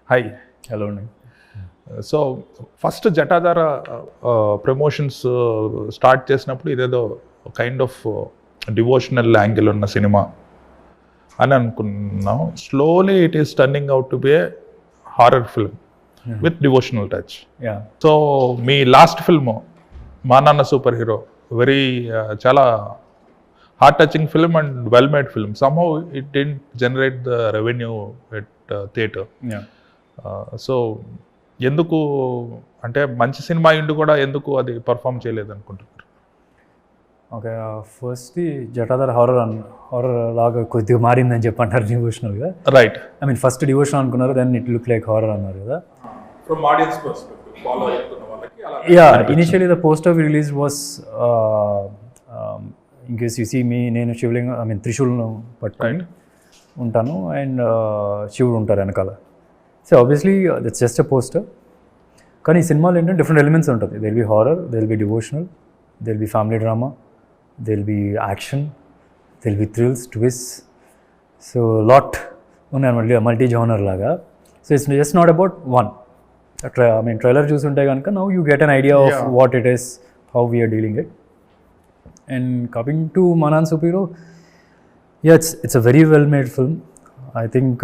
Hi. Hello అండి. So first Jatadhara promotions start చేసినప్పుడు ఇదేదో కైండ్ ఆఫ్ డివోషనల్ యాంగిల్ ఉన్న సినిమా అని అనుకున్నాం. Slowly it is turning out to be A horror film with devotional touch. So me last film మా Nanna super hero very చాలా heart touching film and well made film. Somehow it didn't generate the revenue at theatre. So ఎందుకు అంటే మంచి cinema ఇండు కూడా ఎందుకు అది perform చేయలేదు అనుకుంటున్నారు? ఓకే, ఫస్ట్ది జటాధార హారర్ లాగా కొద్దిగా మారిందని చెప్పి అంటారు డివోషనల్గా. Right. I mean first devotion అనుకున్నారు, then it look like horror అన్నారు కదా. ఫ్రమ్ ఆడియన్స్ పర్స్పెక్టివ్ ఫాలో అవుతున్న వాళ్ళకి అలా. Yeah, initially the poster we release was in case you see me, నేను శివలింగం ఐ మీన్ త్రిశూలను పట్టుకొని ఉంటాను అండ్ శివుడు ఉంటారు వెనకాల. So obviously that's just a poster. కానీ ఈ సినిమాలో ఏంటంటే డిఫరెంట్ ఎలిమెంట్స్ ఉంటుంది. They will be horror, they will be devotional, they will be family drama, they will be action, they will be thrills, twist. So lot ఉన్నాయి multi genre లాగా. So it's just not about one. I mean trailer చూసుంటే కనుక now you get an idea of what it is, how we're dealing it. And coming to Maa Nanna superhero, it's a very well made film. I think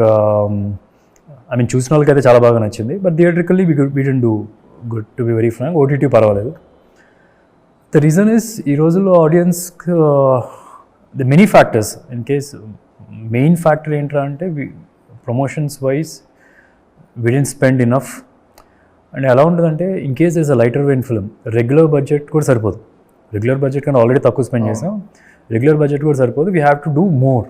I mean చూసిన వాళ్ళకైతే చాలా బాగా నచ్చింది. But theatrically we didn't do good, to be very frank. OTT పర్వాలేదు. The reason is ఈ రోజుల్లో audience the many factors. In case main factor ఏంట్రా అంటే promotions wise we didn't spend enough. And ఎలా ఉంటుందంటే in case is a lighter vein film, regular budget కూడా సరిపోదు. Regular budget కన్నా ఆల్రెడీ తక్కువ స్పెండ్ చేసాం. రెగ్యులర్ బడ్జెట్ కూడా సరిపోదు. We have to do more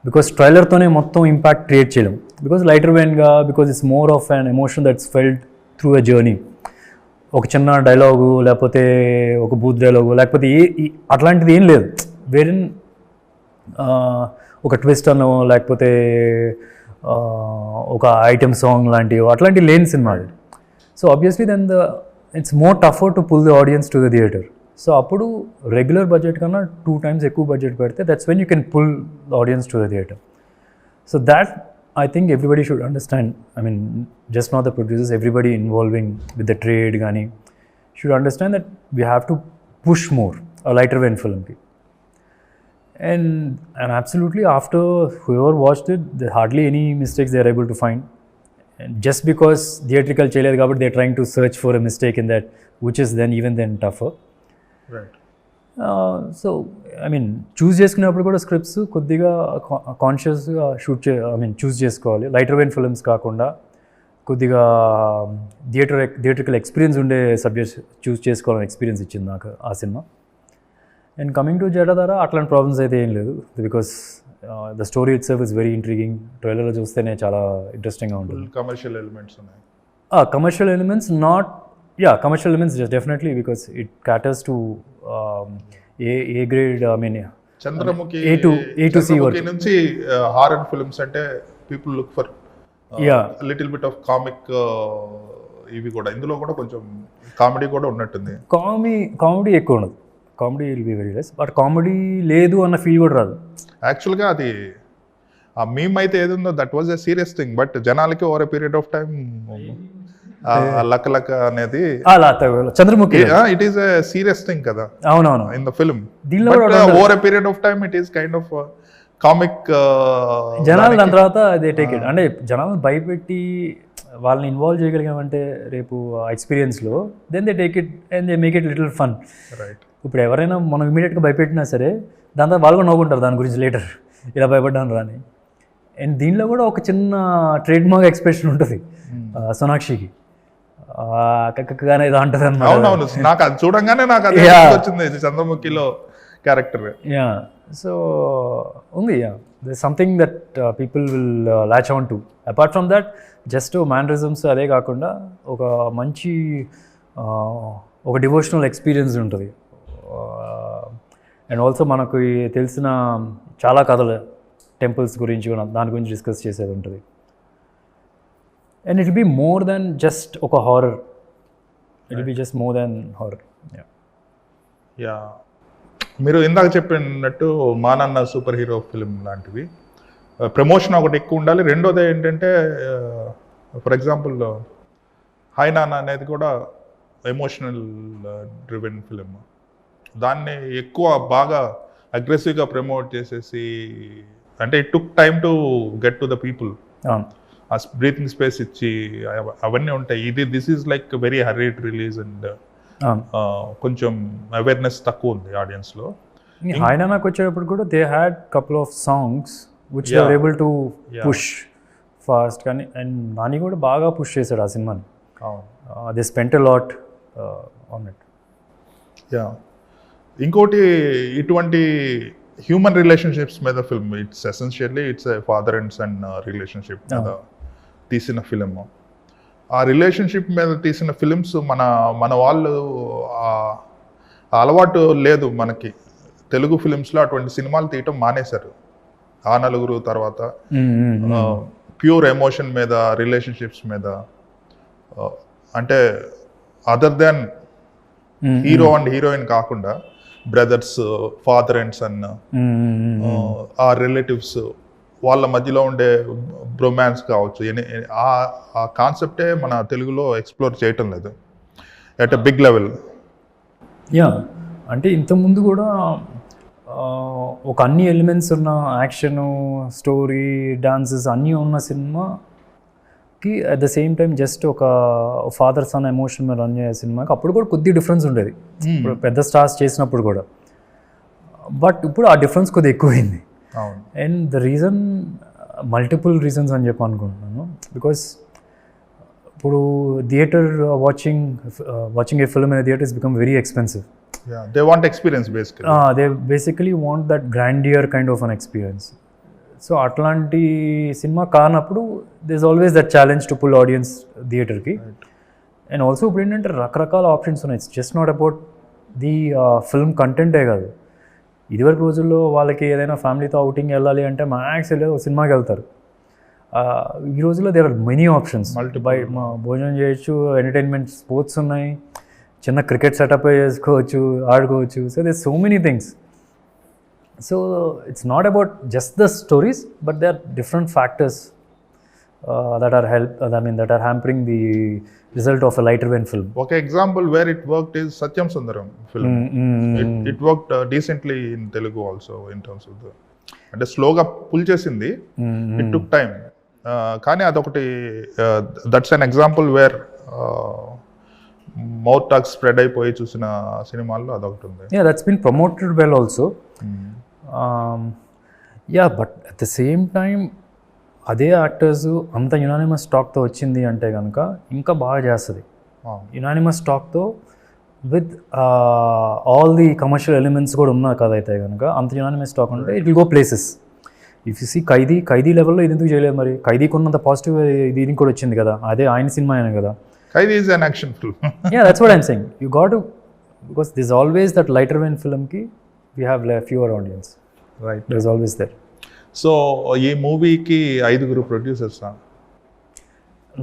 because ట్రైలర్తోనే మొత్తం ఇంపాక్ట్ క్రియేట్ చేయలేం. బికాస్ లైటర్ వెయిన్గా, because it's more of an emotion that's felt through a journey. ఒక చిన్న డైలాగు లేకపోతే ఒక బూత్ డైలాగు లేకపోతే అట్లాంటిది ఏం లేదు. వేరే ఒక ట్విస్ట్ అనో లేకపోతే ఒక ఐటెమ్ సాంగ్ లాంటివి అట్లాంటివి లేని సినిమా అది. So obviously then it's more tougher to pull the audience to the theatre. So అప్పుడు రెగ్యులర్ బడ్జెట్ కన్నా 2 times ఎక్కువ బడ్జెట్ పెడితే that's when you can pull the audience to the theatre. So that I think everybody should understand. I mean just not the producers, everybody involving with the trade కానీ should understand that we have to push more a lighter vein ఫిల్మ్కి. And absolutely after whoever watched it, there hardly any mistakes they are able to find. And just because theatrical cheyaledu kabatti they are trying to search for a mistake in that, which is then even then tougher. Right. So I mean choose చేసుకునేప్పుడు కూడా scripts కొద్దిగా కాన్షియస్గా చూస్ చేసుకోవాలి. Lighter vein films కాకుండా కొద్దిగా theatrical experience ఉండే subjects choose చేసుకోవాలని experience ఇచ్చింది నాకు ఆ సినిమా. అండ్ కమింగ్ టు జటాధార అట్లాంటి ప్రాబ్లమ్స్ అయితే ఏం లేదు. Because the story itself is very intriguing. ట్రైలర్లో చూస్తేనే చాలా ఇంట్రెస్టింగ్గా ఉంటుంది. కమర్షియల్ ఎలిమెంట్స్ ఉన్నాయి. Commercial elements not commercial elements definitely because it caters to A grade. I mean Chandramukhi A to C వరకు నుంచి హారర్ ఫిల్మ్స్ అంటే people look for little bit of comic. ఇవి కూడా ఇందులో కూడా కొంచెం కామెడీ కూడా ఉన్నట్టుంది. కామెడీ ఎక్కువ ఉండదు. Comedy will be very less. But comedy లేదు అన్న ఫీల్ కూడా రాదు. యాక్చువల్గా అది ఆ మీమ్ అయితే ఏదుందో that was a serious thing. But జనాలకి over a period of time luck అనేది Chandramukhi it is a serious thing కదా. అవునవును. In the film over a period of time it is kind of comic. జనాలు దాని తర్వాత they take it. అంటే జనాలను భయపెట్టి వాళ్ళని ఇన్వాల్వ్ చేయగలిగామంటే రేపు ఎక్స్పీరియన్స్లో then they take it and they make it little fun. Right. ఇప్పుడు ఎవరైనా మనం ఇమీడియట్గా భయపెట్టినా సరే దాని తర్వాత వాళ్ళు కూడా నవ్వుకుంటారు దాని గురించి లేటర్, ఇలా భయపడ్డాను రాని. అండ్ దీనిలో కూడా ఒక చిన్న ట్రేడ్ మార్క్ ఎక్స్ప్రెషన్ ఉంటుంది సోనాక్షికి, కక్కగానే ఏదో అంటుంది అన్నమాట. నాకు అది చూడంగానే నాకు అది వచ్చింది చంద్రముఖిలో క్యారెక్టర్. సో ఉంది. This something that people will latch on to. Apart from that just mannerisms అదే కాకుండా ఒక మంచి ఒక డివోషనల్ ఎక్స్పీరియన్స్ ఉంటుంది. అండ్ ఆల్సో మనకు తెలిసిన చాలా కథలు టెంపుల్స్ గురించి దాని గురించి డిస్కస్ చేసేది ఉంటుంది. And it will be more than just ఒక horror. It will be just more than horror. మీరు ఇందాక చెప్పినట్టు Maa Nanna superhero film లాంటివి ప్రమోషన్ ఒకటి ఎక్కువ ఉండాలి. రెండోది ఏంటంటే ఫర్ ఎగ్జాంపుల్ హాయ్ నాన్న అనేది కూడా ఎమోషనల్ డ్రివెన్ ఫిలిం. దాన్ని ఎక్కువ బాగా అగ్రెసివ్గా ప్రమోట్ చేసేసి, అంటే it took time to get to the people. ఆ బ్రీతింగ్ స్పేస్ ఇచ్చి అవన్నీ ఉంటాయి. This is like very hurried release and కొంచెం అవేర్నెస్ తక్కువ ఉంది ఆడియన్స్లో. హాయ్ నాన్నకి వచ్చేటప్పుడు కూడా they had couple of songs which they are able to push fast. కానీ అండ్ నాని కూడా బాగా పుష్ చేశాడు ఆ సినిమాని. They spent a lot on it. Yeah, ఇంకోటి ఇటువంటి హ్యూమన్ రిలేషన్షిప్స్ మీద film. It's essentially it's father and son relationship మీద తీసిన ఫిలిం. ఆ రిలేషన్షిప్ మీద తీసిన ఫిలిమ్స్ మన వాళ్ళు అలవాటు లేదు మనకి. తెలుగు ఫిలిమ్స్లో అటువంటి సినిమాలు తీయటం మానేశారు. ఆ నలుగురు తర్వాత ప్యూర్ ఎమోషన్ మీద, రిలేషన్షిప్స్ మీద, అంటే other than hero and heroine కాకుండా బ్రదర్స్, ఫాదర్ అండ్ సన్, ఆ రిలేటివ్స్ వాళ్ళ మధ్యలో ఉండే బ్రొమాన్స్ కావచ్చు, ఆ కాన్సెప్టే మన తెలుగులో ఎక్స్ప్లోర్ చేయటం లేదు at a big level. Yeah, అంటే ఇంతకుముందు కూడా ఒక అన్ని ఎలిమెంట్స్ ఉన్న యాక్షను, స్టోరీ, డాన్సెస్ అన్నీ ఉన్న సినిమాకి at the same time just ఒక ఫాదర్ సన్ ఎమోషన్ మీద రన్ చేసే సినిమాకి అప్పుడు కూడా కొద్ది డిఫరెన్స్ ఉండేది. ఇప్పుడు పెద్ద స్టార్స్ చేసినప్పుడు కూడా. బట్ ఇప్పుడు ఆ డిఫరెన్స్ కొద్దిగా ఎక్కువైంది. And the reason, multiple reasons అని చెప్పి అనుకుంటున్నాను. బికాస్ ఇప్పుడు theatre watching a film in theatre is become very expensive. They want experience basically. They basically want that grandeur kind of an experience. So అట్లాంటి సినిమా కానప్పుడు there's always that challenge to pull audience థియేటర్కి. And also ఇప్పుడు ఏంటంటే రకరకాల options ఉన్నాయి. It's just not about the film కంటెంటే కాదు. ఇదివరకు రోజుల్లో వాళ్ళకి ఏదైనా ఫ్యామిలీతో అవుటింగ్ వెళ్ళాలి అంటే మ్యాక్స్ వెళ్ళి సినిమాకి వెళ్తారు. ఈ రోజుల్లో దేర్ ఆర్ మెనీ ఆప్షన్స్. భోజనం చేయొచ్చు, ఎంటర్టైన్మెంట్, స్పోర్ట్స్ ఉన్నాయి, చిన్న క్రికెట్ సెటప్ చేసుకోవచ్చు, ఆడుకోవచ్చు. So there so many things. So it's not about just the stories, but they are different factors that are hampering the result of a lighter vein film. Okay, example where it worked is Satyam Sundaram film. It worked decently in Telugu also in terms of the, అంటే స్లోగా pull చేసింది. It took time. కానీ అదొకటి, that's an example where mouth talk spread అయిపోయి చూసిన సినిమాల్లో అదొకటి ఉంది. That's been promoted well also. But at the same time అదే యాక్టర్స్ అంత యునానిమస్ టాక్తో వచ్చింది అంటే కనుక ఇంకా బాగా చేస్తుంది. యునానిమస్ టాక్తో with all the commercial elements కూడా ఉన్న కథ అయితే కనుక అంత యునానిమస్ టాక్ ఉంటే it will go places. If you see Khaidi లెవెల్లో ఇది ఎందుకు చేయలేదు మరి? ఖైదీకి ఉన్నంత పాజిటివ్ దీనికి కూడా వచ్చింది కదా, అదే ఆయన సినిమా అయినా కదా. Khaidi is an action film. That's what I'm saying. You got to, because there's always that lighter vein film ki we have fewer audience. Right. There's always there. So ఈ మూవీకి 5 ప్రొడ్యూసర్స్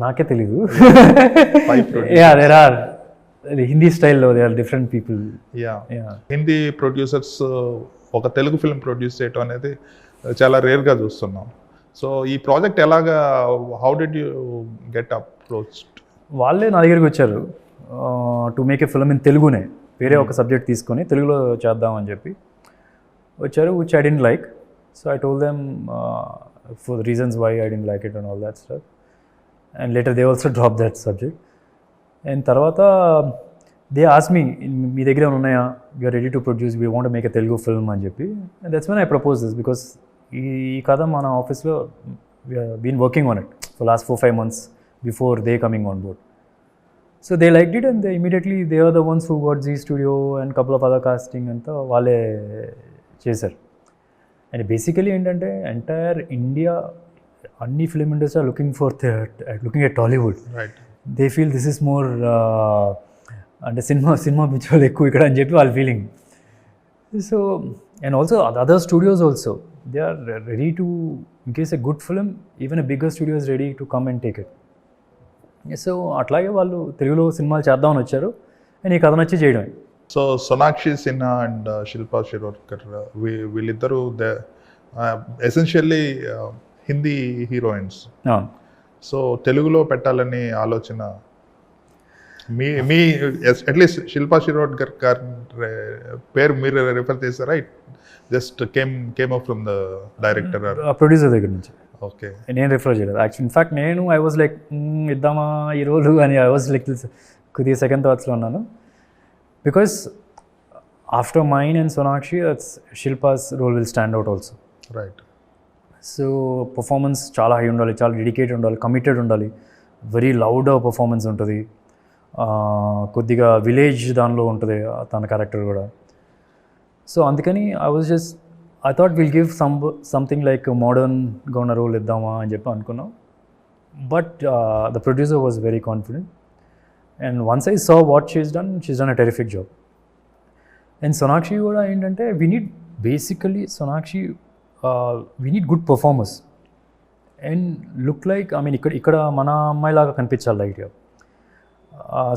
నాకే తెలీదు. There are హిందీ స్టైల్లో there are different people. Hindi producers ఒక Telugu film produce చేయటం అనేది చాలా రేర్గా చూస్తున్నాం. సో ఈ ప్రాజెక్ట్ ఎలాగా, how did you get approached? వాళ్ళే నా దగ్గరికి వచ్చారు to make a film in తెలుగునే, వేరే ఒక సబ్జెక్ట్ తీసుకొని తెలుగులో చేద్దామని చెప్పి వచ్చారు, which I didn't like. So I told them for the reasons why I didn't like it and all that stuff. And later they also dropped that subject. And తర్వాత they asked me, మీ దగ్గర ఉన్నాయా, we are ready to produce, we want to make a Telugu film అని చెప్పి. And that's when I proposed this, because ఈ కథ మన ఆఫీస్లో we have been working on it for last 4-5 months before they coming on board. So they liked it and they immediately, they are the ones who got Zee Studio and couple of other casting అంతా వాళ్ళే చేశారు. And basically ఏంటంటే entire India, అన్ని film industry are looking at Tollywood. They feel this is more, అంటే cinema పిచ్చోళ్ళు ఎక్కువ ఇక్కడ అని చెప్పి వాళ్ళ feeling. So and also other studios also they are ready to, in case a good film, even a bigger studio is ready to come and take it. So అట్లాగే వాళ్ళు తెలుగులో సినిమాలు చేద్దామని వచ్చారు అండ్ ఈ కథ నచ్చి చేయడమే. సో సోనాక్షి సిన్హా అండ్ శిల్పా షిరోడ్కర్ వీళ్ళిద్దరూ ఎసెన్షియల్లీ హిందీ హీరోయిన్స్. సో తెలుగులో పెట్టాలని ఆలోచన మీ మీ అట్లీస్ట్ శిల్పా శిరోడ్కర్ గారి పేరు మీరు రిఫర్ చేశారా? It just came up from the director? Producer దగ్గర నుంచి. ఓకే. నేను రిఫర్ చేయలేదు యాక్చువల్. ఇన్ఫ్యాక్ట్ నేను ఐ వాజ్ లైక్ ఇద్దామా ఈ రోలు అని ఐ వాజ్ లైక్ కొద్దిగా సెకండ్ థాట్స్లో ఉన్నాను. Because after mine and Sonakshi Shilpa's role will stand out also. Right. So performance చాలా హై ఉండాలి, చాలా డెడికేటెడ్ ఉండాలి, కమిటెడ్ ఉండాలి, వెరీ లౌడ్ పర్ఫార్మెన్స్ ఉంటుంది. కొద్దిగా విలేజ్ దానిలో ఉంటుంది తన క్యారెక్టర్ కూడా. సో అందుకని I thought will give something like మోడర్న్గా ఉన్న రోల్ ఇద్దామా అని చెప్పి అనుకున్నాం. But the producer was very confident and once I saw what she's done a terrific job. And Sonakshi కూడా ఏంటంటే we need basically Sonakshi we need good performers and look like I mean ఇక్కడ మన అమ్మాయిలాగా కనిపించాలి లైట్గా.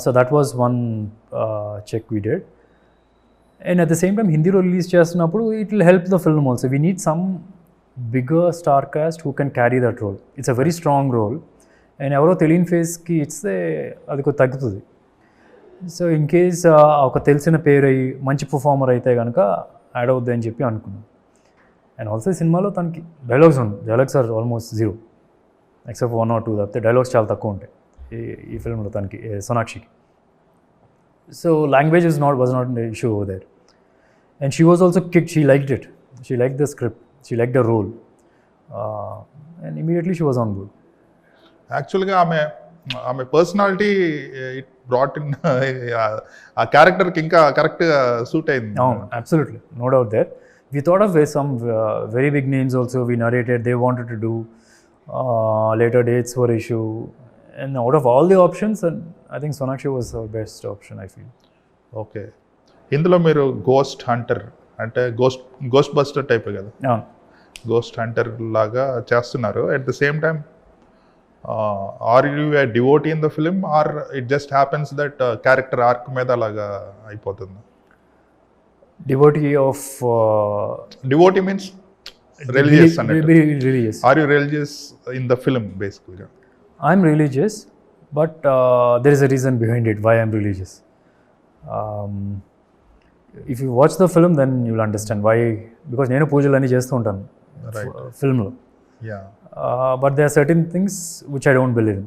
So that was one check we did. And at the same time హిందీలో release చేస్తున్నప్పుడు it will help the film also. We need some bigger star cast who can carry that role. It's a very strong role and ఎవరో తెలియని ఫేస్కి ఇస్తే అది కొంచెం తగ్గుతుంది. So in case ఒక తెలిసిన పేరు అయ్యి మంచి పర్ఫార్మర్ అయితే కనుక యాడ్ అవుద్ది అని చెప్పి అనుకున్నాను. అండ్ ఆల్సో సినిమాలో తనకి dialogues are almost zero except 1 or 2 తప్పితే డైలాగ్స్ చాలా తక్కువ ఉంటాయి ఈ ఫిల్మ్లో తనకి, సోనాక్షికి. So language was not an issue over there. And she was also kicked. She liked it. She liked the script. She liked the role. And immediately she was on board. యాక్చువల్గా ఆమె personality it brought in ఆ క్యారెక్టర్కి ఇంకా కరెక్ట్గా suit అయింది. Absolutely. No doubt there. We thought of some very big names also. We narrated. They wanted to do. Later dates were issue. And out of all the options, I think Sonakshi was the best option, I feel. Okay. ఇందులో మీరు ghost hunter అంటే ghostbuster type కదా, ghost hunter లాగా చేస్తున్నారు. At the same time are you a devotee in the film or it just happens that character arc మీద అలాగా అయిపోతుంది? Devotee means religious అన్నట్టు. Are you religious in the film బేసికల్గా? I'm religious, but there is a reason behind it why I'm religious. If you watch the film, then you will understand why. Because నేను పూజలు అన్నీ చేస్తూ ఉంటాను ఫిల్మ్లో. But there are certain things which I don't believe in.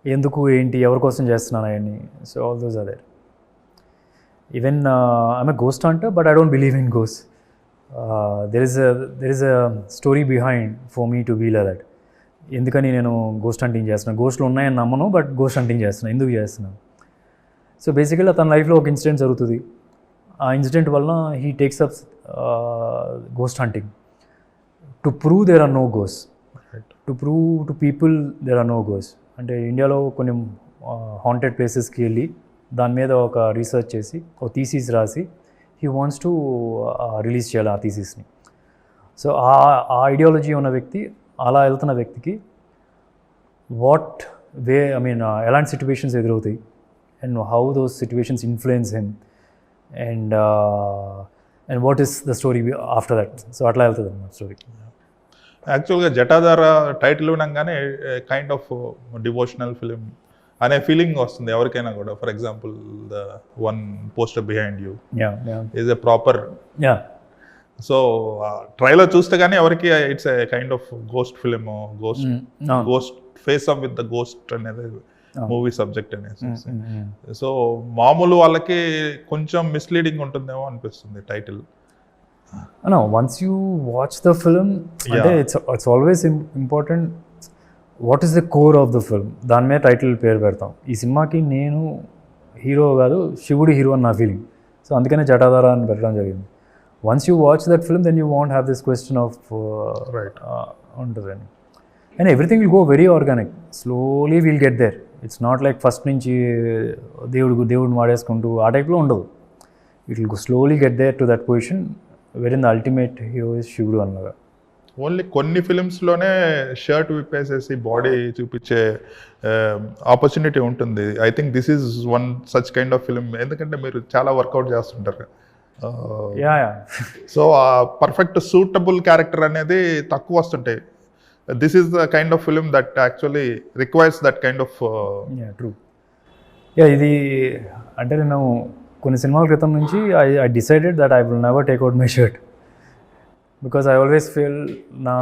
ఎందుకు ఏంటి ఎవరి కోసం చేస్తున్నాను అవన్నీ. So all those are there. Even I'm a ghost hunter, but I don't believe in ghosts. There is a story behind for me to be like that. ఎందుకని నేను ghost hunting చేస్తున్నాను? గోస్ట్లు ఉన్నాయని నమ్మను, బట్ గోస్ట్ హంటింగ్ చేస్తున్నాను. ఎందుకు చేస్తున్నాను? So బేసికల్గా తన లైఫ్లో ఒక ఇన్సిడెంట్ జరుగుతుంది. ఆ ఇన్సిడెంట్ వలన he takes up ghost hunting to prove there are no goes, to prove to people there are no goes. అంటే ఇండియాలో కొన్ని హాంటెడ్ ప్లేసెస్కి వెళ్ళి దాని మీద ఒక రీసెర్చ్ చేసి ఒక థీసిస్ రాసి హీ వాంట్స్ టు రిలీజ్ చేయాలి ఆ థీసిస్ని. సో ఆ ఐడియాలజీ ఉన్న వ్యక్తి, అలా వెళ్తున్న వ్యక్తికి ఎలాంటి సిచ్యువేషన్స్ ఎదురవుతాయి and how those situations influence him and what is the story after that. So అట్లా వెళ్తుంది అన్నమాట స్టోరీ. యాక్చువల్గా జటాధార టైటిల్ వినగానే కైండ్ ఆఫ్ డివోషనల్ ఫిలిం అనే ఫీలింగ్ వస్తుంది ఎవరికైనా కూడా. For example the one poster behind you is a proper. So trailer చూస్తే కానీ ఎవరికి it's a kind of ghost film, ghost face up with the ghost అనేది మూవీ సబ్జెక్ట్ అనేసి. So మామూలు వాళ్ళకి కొంచెం మిస్లీడింగ్ ఉంటుందేమో అనిపిస్తుంది title. Once you watch the film అంటే it's always important what is the core of the film. దాని మీద టైటిల్ పేరు పెడతాం. ఈ సినిమాకి నేను హీరో కాదు, శివుడు హీరో అని నా ఫీలింగ్. సో అందుకనే జటాధార అని పెట్టడం జరిగింది. Once you watch that film, then you won't have this question of understanding. And everything will go very organic. Slowly we'll get there. It's not like first నుంచి దేవుడు మాడేసుకుంటూ ఆ టైప్లో ఉండదు. It will go slowly get there to that position wherein the ultimate hero is శివుడు అన్నగా. Only కొన్ని ఫిలిమ్స్లోనే shirt విప్పేసేసి body చూపించే opportunity ఉంటుంది. I think this is one such kind of film. ఎందుకంటే మీరు చాలా వర్కౌట్ చేస్తుంటారు. సో ఆ పర్ఫెక్ట్ సూటబుల్ క్యారెక్టర్ అనేది తక్కువ వస్తుంటాయి. this is the kind of film that actually requires that kind of true ఇది అంటే నేను కొన్ని సినిమాల క్రితం నుంచి I decided that I will never take out my shirt because I always feel నా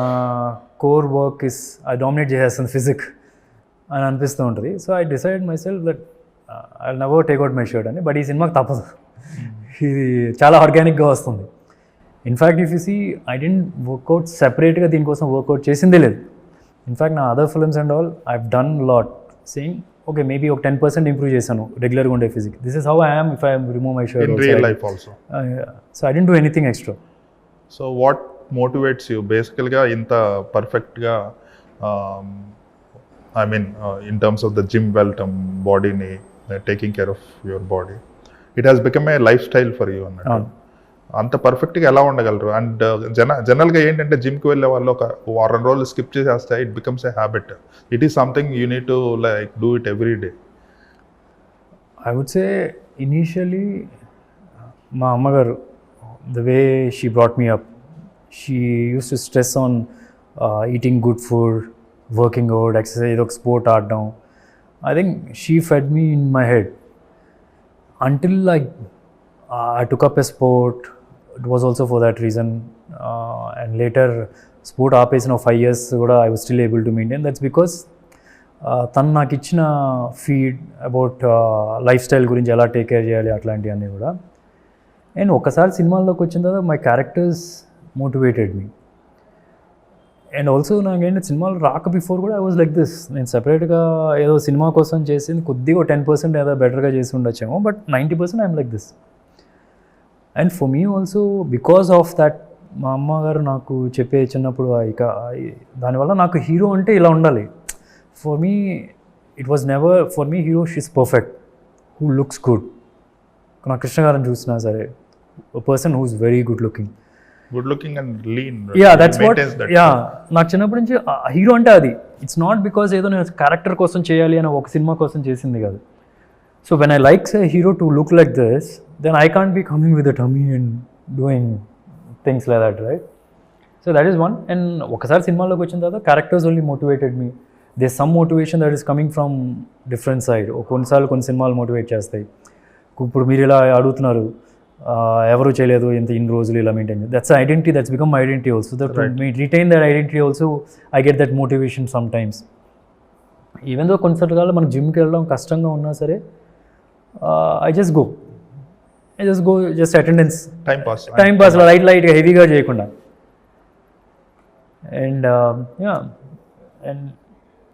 core work is I dominate చేసేస్తుంది physique అని అనిపిస్తూ ఉంటుంది. So I decide myself that I will never take out my shirt అని. But ఈ సినిమాకి తప్పదు, ఇది చాలా ఆర్గానిక్గా వస్తుంది. In fact if you see I didn't workout సెపరేట్గా దీనికోసం వర్కౌట్ చేసిందే లేదు. ఇన్ఫ్యాక్ట్ నా other films and all I have done lot saying okay maybe ఒక 10% ఇంప్రూవ్ చేశాను రెగ్యులర్గా ఉండే physique. This is how I am if I remove my shirt in real life also. So I didn't do anything extra. So what motivates you basically ఇంత పర్ఫెక్ట్గా I mean in terms of the gym వెళ్ళటం బాడీని taking care of your body, it has become a lifestyle for you అన్నట్టు. అంత పర్ఫెక్ట్గా ఎలా ఉండగలరు? And జనరల్గా ఏంటంటే జిమ్కి వెళ్ళే వాళ్ళు ఒక వారం రోజులు స్కిప్ చేసేస్తే it becomes a habit. It is something you need to like do it every day. I would say initially మా అమ్మగారు the way she brought me up, she used to stress on eating good food, working out, exercise, ఏదో ఒక sport ఆడడం. I think she fed me in my head until I took up a sport. It was also for that reason, and later sport ఆపేసిన 5 years కూడా I was still able to maintain. That's because తను నాకు ఇచ్చిన feed about life style గురించి ఎలా take care చేయాలి అట్లాంటివన్నీ కూడా. అండ్ ఒకసారి సినిమాల్లోకి వచ్చిన తర్వాత my characters motivated me. And also నాకేంటి సినిమాలు రాక బిఫోర్ కూడా ఐ వాజ్ లైక్ దిస్. నేను సపరేట్గా ఏదో సినిమా కోసం చేసింది కొద్దిగా 10% ఏదో బెటర్గా చేసి ఉండొచ్చేమో, but 90% I'm like this. And for me also because of that మా అమ్మగారు నాకు చెప్పే చిన్నప్పుడు ఇక దానివల్ల నాకు హీరో అంటే ఇలా ఉండాలి. For me it was never for me hero she's perfect who looks good. నా కృష్ణ గారిని చూసినా సరే person who is very good looking and lean. Yeah that's what. Yeah నాకు చిన్నప్పటి నుంచి హీరో అంటే అది. ఇట్స్ నాట్ బికాస్ ఏదో నేను క్యారెక్టర్ కోసం చేయాలి అని ఒక సినిమా కోసం చేసింది కాదు. So when I likes a hero to look like this, then I can't be coming with a tummy and doing things like that, right? So that is one. And ఒకసారి సినిమాలోకి వచ్చిన తర్వాత characters only motivated me. They some motivation that is coming from different side. కొన్నిసార్లు కొన్ని సినిమాలు motivate చేస్తాయి. ఇప్పుడు మీరు ఇలా అడుగుతున్నారు ఎవరు చేయలేదు ఇన్ని రోజులు ఇలా maintain. That's identity, that's become my identity also. That me retain that identity also I get that motivation some times. Even though కొన్నిసార్లు మనకు జిమ్కి వెళ్ళడం కష్టంగా ఉన్నా సరే I just go just attendance time pass లైట్గా హెవీగా చేయకుండా. And yeah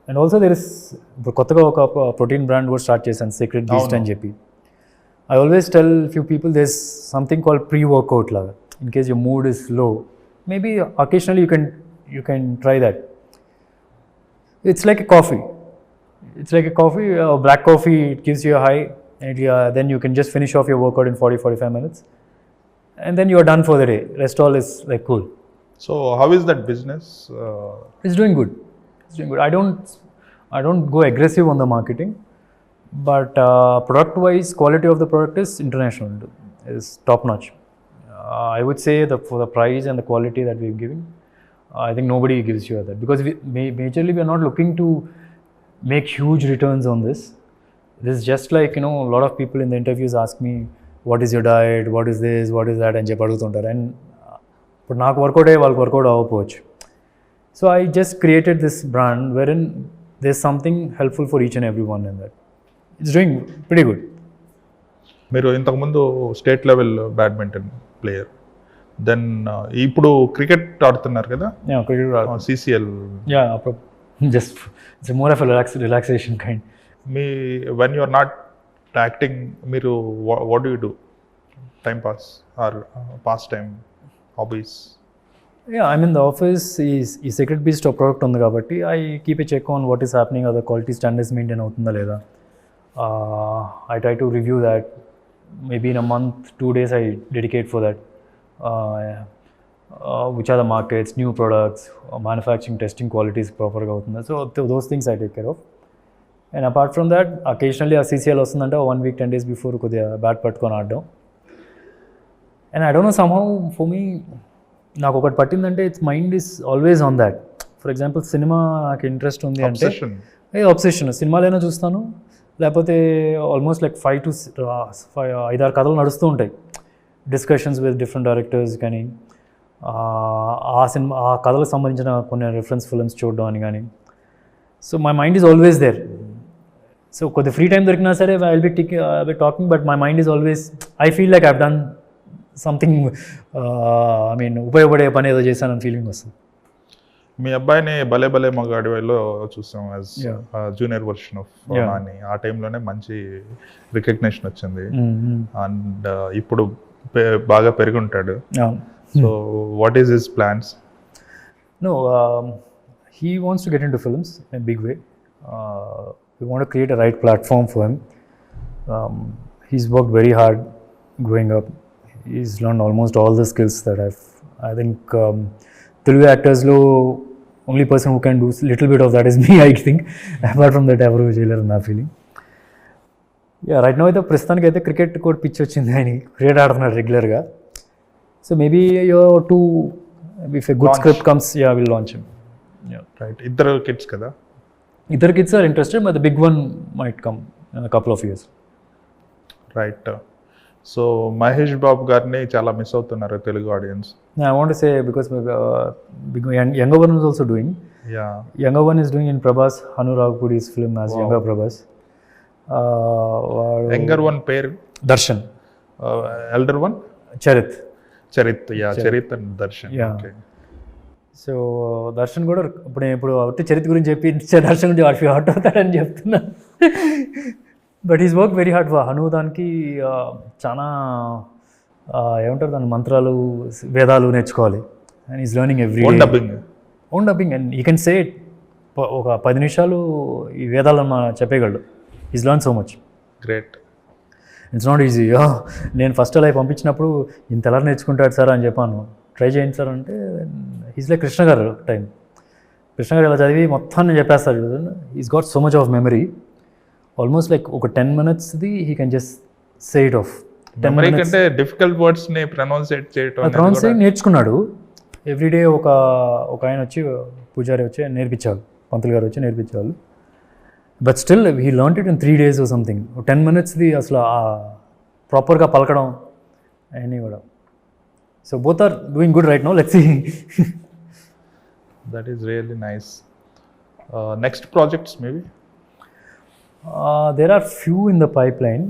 and also there is ఇప్పుడు కొత్తగా ఒక ప్రోటీన్ బ్రాండ్ కూడా స్టార్ట్ చేశాను, సీక్రెట్ బీస్ట్ అని చెప్పి. I always tell few people there's something called pre-workout laga. In case your mood is low, maybe occasionally you can try that. It's like a coffee. Black coffee, it gives you a high, and then you can just finish off your workout in 40-45 minutes, and then you are done for the day. Rest all is like cool. So how is that business? It's doing good. I don't go aggressive on the marketing. But product-wise, quality of the product is international, is top-notch. I would say that for the price and the quality that we're giving, I think nobody gives you that. Because majorly we are not looking to make huge returns on this. This is just like, a lot of people in the interviews ask me, what is your diet, what is this, what is that, and chepadutuntaru. And but naaku workout ayi valku workout avavochu. So I just created this brand wherein there's something helpful for each and everyone in that. It's doing pretty good. మీరు ఇంతకుముందు state level badminton player, then ఇప్పుడు cricket ఆడుతున్నారు కదా? CCL. Just it's more of a relaxation kind. When you are not acting, మీరు what do you do? Time pass or pastime, hobbies? Yeah, I'm in the office. ఈ secret beast product ఉంది కాబట్టి I keep a check on what is happening, other quality standards maintain అవుతుందా లేదా. I try to review that. Maybe in a month, 2 days I dedicate for that. Which are the markets, new products, manufacturing, testing, qualities proper ga avutunda. So those things I take care of. And apart from that, occasionally a CCL vastundante 1 week 10 days before kodiga bat pattukoni aadam. And I don't know, somehow for me నాకు ఒకటి పట్టిందంటే it's mind is always on that. For example సినిమా నాకు interest ఉంది అంటే Obsession. Obsession, సినిమాలైనా చూస్తాను, లేకపోతే almost like 5-6 కథలు నడుస్తూ ఉంటాయి, డిస్కషన్స్ విత్ డిఫరెంట్ డైరెక్టర్స్ కానీ ఆ కథలకు సంబంధించిన కొన్ని రిఫరెన్స్ ఫిల్మ్స్ చూడడం అని కానీ. So my mind is always there. So కొద్ది ఫ్రీ టైం దొరికినా సరే I will be talking, but my mind is always, I feel like I've done something, I mean ఉపయోగపడే పని ఏదో చేశానని ఫీలింగ్ వస్తుంది. మీ అబ్బాయిని భలే భలే మగాడిలో చూసాం as junior version of Nani. ఆ టైంలోనే మంచి రికగ్నిషన్ వచ్చింది. అండ్ ఇప్పుడు బాగా పెరిగి ఉంటాడు. So what is his plans? No, he wants to get into films in a big way. We want to create a right platform for him. He's worked very hard growing up. He's learned almost all the skills that I think Telugu actors lo only person who can do little bit of that is me, I think. Apart from that, ఎవరు చేయలేరు నా feeling. Yeah, right now అయితే ప్రస్తుతానికి అయితే cricket కూడా pitch వచ్చింది, ఆయన cricket ఆడుతున్నాడు రెగ్యులర్గా. So maybe if a good script comes, yeah, we'll launch him. Yeah, right. ఇద్దరు కిడ్స్ కదా? Either kids are interested, but the big one might come in a couple of years. Right. So Mahesh Babu గారిని చాలా miss అవుతున్నారు Telugu audience. I want to say, because younger one is also doing. Yeah. Younger one is doing in Prabhas Hanu Raghupudi's film as younger Prabhas. Younger one పేరు Darshan. Elder one Charith. Charith. Yeah, Charith and Darshan. Yeah. Okay. So Darshan కూడా ఇప్పుడు ఒకటి చరిత్ర గురించి చెప్పి దర్శన్ గురించి వాటి heart అవుతాడని చెప్తున్నా. But is work very hard for Hanu. దానికి చాలా ఏమంటారు దాని మంత్రాలు వేదాలు నేర్చుకోవాలి. And is learning every own dubbing. Own dubbing and you can say it. ఒక 10 నిమిషాలు ఈ వేదాలను చెప్పేయగలడు. Is learn so much. Great. It's not easy. నేను ఫస్ట్ అలా పంపించినప్పుడు ఇంత ఎలా నేర్చుకుంటాడు సార్ అని చెప్పాను. ట్రై చేయండి సార్ అంటే ఈజ్ లైక్ కృష్ణ గారు టైం. కృష్ణ గారు ఇలా చదివి మొత్తాన్ని చెప్పేస్తాడు. Is got so much of memory. Almost like ఒక 10 minutesది he can just say it off. Memory కంటే డిఫికల్ట్ వర్డ్స్ ని ప్రొనౌన్సియేట్ చేయడం నేర్చుకున్నాడు. ఎవ్రీడే ఒక ఆయన వచ్చి పూజారి వచ్చి నేర్పించారు, పంతులు గారు వచ్చి నేర్పించేవాళ్ళు. But still he learn it in 3 days or something. 10 minutesది అసలు ప్రాపర్గా పలకడం అవన్నీ కూడా. So both are doing good right now. Let's see. That is really nice. Next projects maybe? There are few in the pipeline.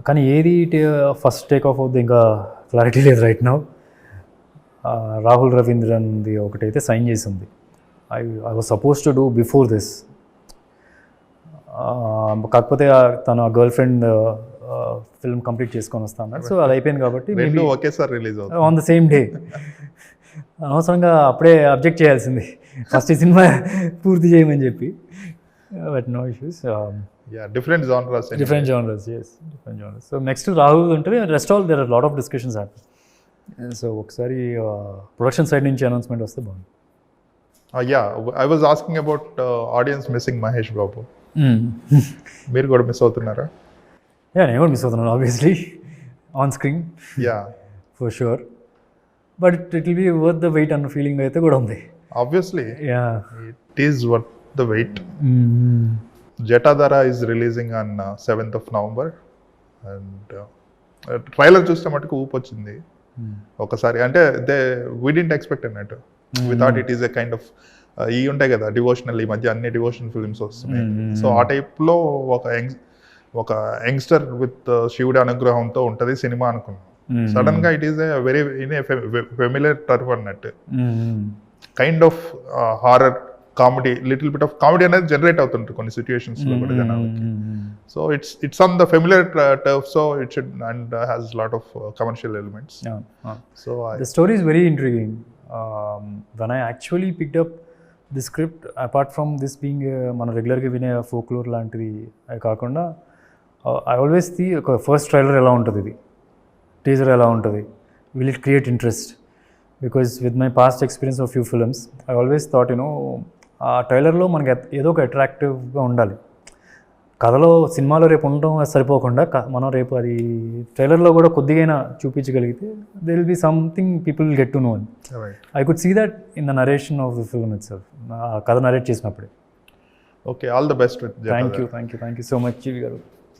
కానీ ఏది first take off అవుతుంది ఇంకా క్లారిటీ లేదు రైట్ నౌ. రాహుల్ రవీంద్రన్ది ఒకటైతే సైన్ చేసి ఉంది. I was supposed to do before this. కాకపోతే తన గర్ల్ ఫ్రెండ్ ఫిల్మ్ కంప్లీట్ చేసుకొని వస్తాను. సో అది అయిపోయింది కాబట్టి ఒకేసారి రిలీజ్ అవుతుంది ఆన్ ద సేమ్ డే. అనవసరంగా అప్పుడే అబ్జెక్ట్ చేయాల్సింది, ఫస్ట్ ఈ సినిమా పూర్తి చేయమని చెప్పి. But no issues. Different genres. Yes, different genres. So next Rahul ఉంటుంది. Rest all there are lot of discussions happy. So ఒకసారి ప్రొడక్షన్ సైడ్ నుంచి అనౌన్స్మెంట్ వస్తే బాగుంది. I was asking about audience missing Mahesh Babu. మీరు కూడా మిస్ అవుతున్నారా? నేను కూడా మిస్ అవుతున్నాను obviously on screen. For sure. But it will be worth the wait అన్న ఫీలింగ్ అయితే కూడా ఉంది. Obviously it is worth the wait. Jatadhara is releasing on 7th of November. And trailer చూస్తే మటుకు ఊపు వచ్చింది ఒకసారి. అంటే we didn't expect అన్నట్టు. We thought it is a kind of ఈ ఉంటాయి కదా డివోషనల్, ఈ మధ్య అన్ని డివోషనల్ ఫిల్మ్స్ వస్తున్నాయి. సో ఆ టైప్లో ఒక యంగ్స్టర్ విత్ శివుడి అనుగ్రహంతో ఉంటుంది సినిమా అనుకున్నాం. సడన్ గా it is a very familiar term అన్నట్టు. Kind of horror comedy, little bit of comedy అనేది జనరేట్ అవుతుంటుంది కొన్ని సిచ్యుయేషన్స్ లో కూడా జనాలకి. So it's on the familiar turf, so it should and has lot of commercial elements. So the story is very intriguing. when I actually picked up the script, apart from this being మన రెగ్యులర్గా వినే folklore లాంటిది అది కాకుండా, I always the ఒక first trailer ఎలా ఉంటుంది, ఇది టీజర్ ఎలా ఉంటుంది, will it create interest? Because with my past experience of few films I always thought ఆ ట్రైలర్లో మనకి ఏదో ఒక అట్రాక్టివ్గా ఉండాలి. కథలో సినిమాలో రేపు ఉండటం సరిపోకుండా మనం రేపు అది ట్రైలర్లో కూడా కొద్దిగా చూపించగలిగితే they will be something people get to know. I could see that in the narration of the film itself. కథ నరేట్ చేసినప్పుడే. Okay, all the best with thank you so much Jeevi గారు.